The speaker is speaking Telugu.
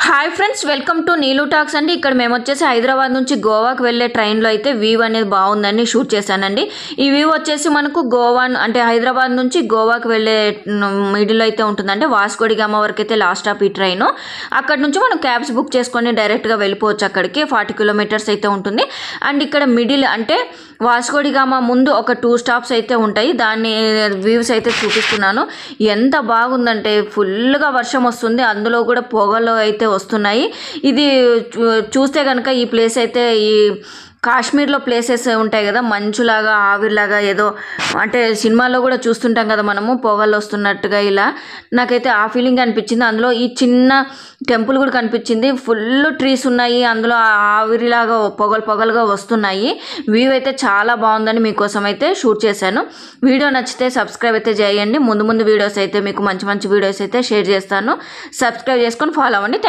Hi friends, welcome to Neelu talks అండి. ఇక్కడ మేము వచ్చేసి హైదరాబాద్ నుంచి గోవాకి వెళ్ళే ట్రైన్లో అయితే వ్యూ అనేది బాగుందని షూట్ చేశానండి. ఈ వ్యూ వచ్చేసి మనకు గోవా అంటే హైదరాబాద్ నుంచి గోవాకి వెళ్ళే మిడిల్ అయితే ఉంటుందంటే వాస్కో డి గామా వరకు అయితే లాస్ట్ స్టాప్ ఈ ట్రైన్. అక్కడ నుంచి మనం క్యాబ్స్ బుక్ చేసుకొని డైరెక్ట్గా వెళ్ళిపోవచ్చు. అక్కడికి 40 కిలోమీటర్స్ అయితే ఉంటుంది. అండ్ ఇక్కడ మిడిల్ అంటే వాస్కో డి గామా ముందు ఒక 2 స్టాప్స్ అయితే ఉంటాయి. దాన్ని వ్యూస్ అయితే చూపిస్తున్నాను. ఎంత బాగుందంటే ఫుల్గా వర్షం వస్తుంది, అందులో కూడా పొగలు అయితే వస్తున్నాయి. ఇది చూస్తే కనుక ఈ ప్లేస్ అయితే ఈ కాశ్మీర్లో ప్లేసెస్ ఉంటాయి కదా, మంచులాగా ఆవిరిలాగా ఏదో అంటే సినిమాలో కూడా చూస్తుంటాం కదా మనము, పొగలు వస్తున్నట్టుగా. ఇలా నాకైతే ఆ ఫీలింగ్ అనిపించింది. అందులో ఈ చిన్న టెంపుల్ కూడా కనిపించింది. ఫుల్ ట్రీస్ ఉన్నాయి, అందులో ఆవిరిలాగా పొగలుగా వస్తున్నాయి. వ్యూ అయితే చాలా బాగుందని మీకోసం అయితే షూట్ చేశాను. వీడియో నచ్చితే సబ్స్క్రైబ్ అయితే చేయండి. ముందు వీడియోస్ అయితే మీకు మంచి వీడియోస్ అయితే షేర్ చేస్తాను. సబ్స్క్రైబ్ చేసుకొని ఫాలో అవ్వండి. థ్యాంక్